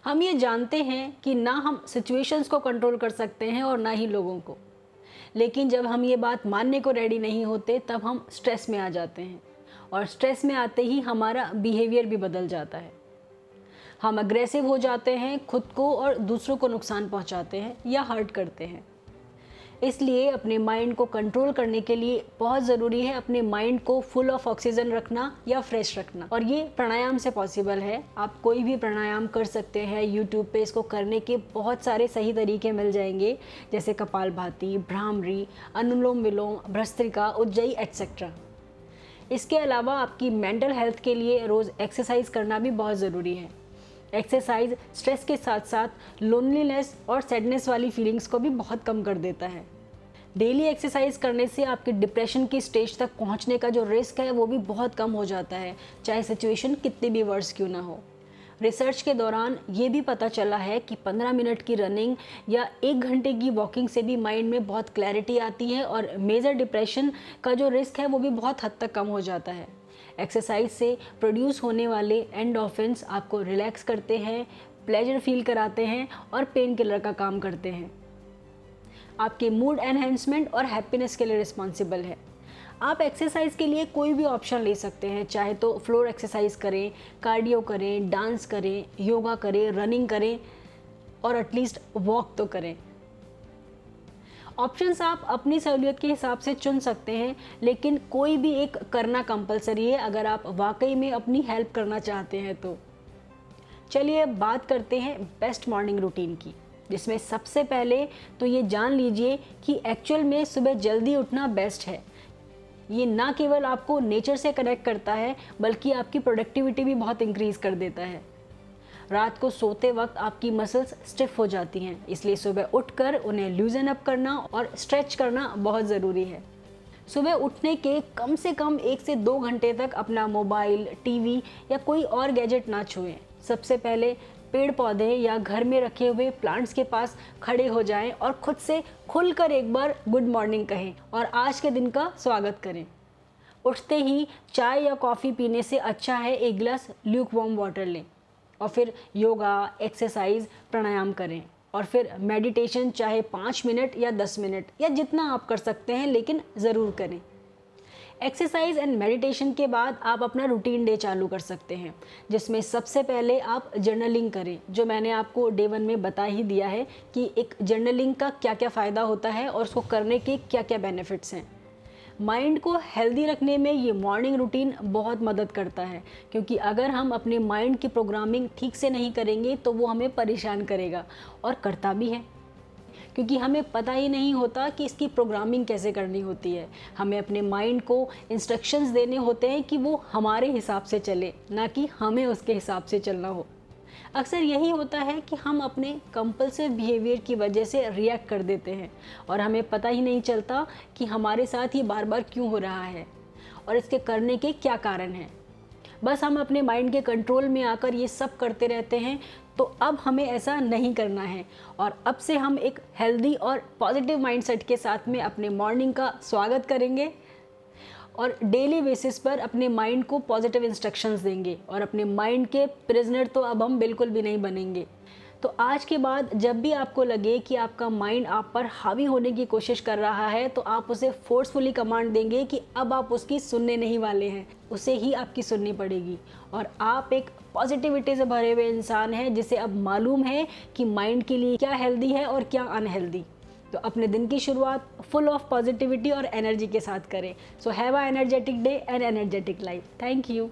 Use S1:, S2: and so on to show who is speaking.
S1: हम ये जानते हैं कि ना हम सिचुएशंस को कंट्रोल कर सकते हैं और ना ही लोगों को, लेकिन जब हम ये बात मानने को रेडी नहीं होते तब हम स्ट्रेस में आ जाते हैं, और स्ट्रेस में आते ही हमारा बिहेवियर भी बदल जाता है। हम अग्रेसिव हो जाते हैं, खुद को और दूसरों को नुकसान पहुंचाते हैं या हर्ट करते हैं। इसलिए अपने माइंड को कंट्रोल करने के लिए बहुत ज़रूरी है अपने माइंड को फुल ऑफ ऑक्सीजन रखना या फ्रेश रखना, और ये प्राणायाम से पॉसिबल है। आप कोई भी प्राणायाम कर सकते हैं। यूट्यूब पे इसको करने के बहुत सारे सही तरीके मिल जाएंगे, जैसे कपालभाति, भ्रामरी, अनुलोम विलोम, भस्त्रिका, उज्जयी एटसेट्रा। इसके अलावा आपकी मेंटल हेल्थ के लिए रोज़ एक्सरसाइज करना भी बहुत ज़रूरी है। एक्सरसाइज स्ट्रेस के साथ साथ लोनलीनेस और सैडनेस वाली फीलिंग्स को भी बहुत कम कर देता है। डेली एक्सरसाइज करने से आपके डिप्रेशन की स्टेज तक पहुंचने का जो रिस्क है वो भी बहुत कम हो जाता है, चाहे सिचुएशन कितनी भी वर्स क्यों ना हो। रिसर्च के दौरान ये भी पता चला है कि 15 मिनट की रनिंग या 1 घंटे की वॉकिंग से भी माइंड में बहुत क्लैरिटी आती है और मेजर डिप्रेशन का जो रिस्क है वो भी बहुत हद तक कम हो जाता है। एक्सरसाइज से प्रोड्यूस होने वाले एंडोर्फिन्स आपको रिलैक्स करते हैं, प्लेजर फील कराते हैं और पेन किलर का काम करते हैं। आपके मूड एनहेंसमेंट और हैप्पीनेस के लिए रिस्पॉन्सिबल है। आप एक्सरसाइज के लिए कोई भी ऑप्शन ले सकते हैं, चाहे तो फ्लोर एक्सरसाइज करें, कार्डियो करें, डांस करें, योगा करें, रनिंग करें और एटलीस्ट वॉक तो करें। ऑप्शंस आप अपनी सहूलियत के हिसाब से चुन सकते हैं, लेकिन कोई भी एक करना कंपलसरी है अगर आप वाकई में अपनी हेल्प करना चाहते हैं तो। चलिए अब बात करते हैं बेस्ट मॉर्निंग रूटीन की, जिसमें सबसे पहले तो ये जान लीजिए कि एक्चुअल में सुबह जल्दी उठना बेस्ट है। ये ना केवल आपको नेचर से कनेक्ट करता है बल्कि आपकी प्रोडक्टिविटी भी बहुत इंक्रीज़ कर देता है। रात को सोते वक्त आपकी मसल्स स्टिफ हो जाती हैं, इसलिए सुबह उठकर उन्हें लूजन अप करना और स्ट्रेच करना बहुत ज़रूरी है। सुबह उठने के कम से कम 1 से 2 घंटे तक अपना मोबाइल, टीवी या कोई और गैजेट ना छुएं। सबसे पहले पेड़ पौधे या घर में रखे हुए प्लांट्स के पास खड़े हो जाएं और खुद से खुलकर एक बार गुड मॉर्निंग कहें और आज के दिन का स्वागत करें। उठते ही चाय या कॉफ़ी पीने से अच्छा है एक गिलास ल्यूक वार्म वाटर लें और फिर योगा, एक्सरसाइज, प्राणायाम करें और फिर मेडिटेशन, चाहे 5 मिनट या 10 मिनट या जितना आप कर सकते हैं, लेकिन ज़रूर करें। एक्सरसाइज एंड मेडिटेशन के बाद आप अपना रूटीन डे चालू कर सकते हैं, जिसमें सबसे पहले आप जर्नलिंग करें, जो मैंने आपको डे 1 में बता ही दिया है कि एक जर्नलिंग का क्या क्या फ़ायदा होता है और उसको करने के क्या क्या बेनिफिट्स हैं। माइंड को हेल्दी रखने में ये मॉर्निंग रूटीन बहुत मदद करता है, क्योंकि अगर हम अपने माइंड की प्रोग्रामिंग ठीक से नहीं करेंगे तो वो हमें परेशान करेगा, और करता भी है, क्योंकि हमें पता ही नहीं होता कि इसकी प्रोग्रामिंग कैसे करनी होती है। हमें अपने माइंड को इंस्ट्रक्शंस देने होते हैं कि वो हमारे हिसाब से चले, ना कि हमें उसके हिसाब से चलना हो। अक्सर यही होता है कि हम अपने कंपल्सिव बिहेवियर की वजह से रिएक्ट कर देते हैं और हमें पता ही नहीं चलता कि हमारे साथ ये बार बार क्यों हो रहा है और इसके करने के क्या कारण हैं। बस हम अपने माइंड के कंट्रोल में आकर ये सब करते रहते हैं। तो अब हमें ऐसा नहीं करना है और अब से हम एक हेल्दी और पॉजिटिव माइंडसेट के साथ में अपने मॉर्निंग का स्वागत करेंगे और डेली बेसिस पर अपने माइंड को पॉजिटिव इंस्ट्रक्शंस देंगे और अपने माइंड के प्रिजनर तो अब हम बिल्कुल भी नहीं बनेंगे। तो आज के बाद जब भी आपको लगे कि आपका माइंड आप पर हावी होने की कोशिश कर रहा है, तो आप उसे फोर्सफुली कमांड देंगे कि अब आप उसकी सुनने नहीं वाले हैं, उसे ही आपकी सुननी पड़ेगी। और आप एक पॉजिटिविटी से भरे हुए इंसान हैं, जिसे अब मालूम है कि माइंड के लिए क्या हेल्दी है और क्या अनहेल्दी। तो अपने दिन की शुरुआत फुल ऑफ पॉजिटिविटी और एनर्जी के साथ करें। So have a energetic day and energetic life. Thank you.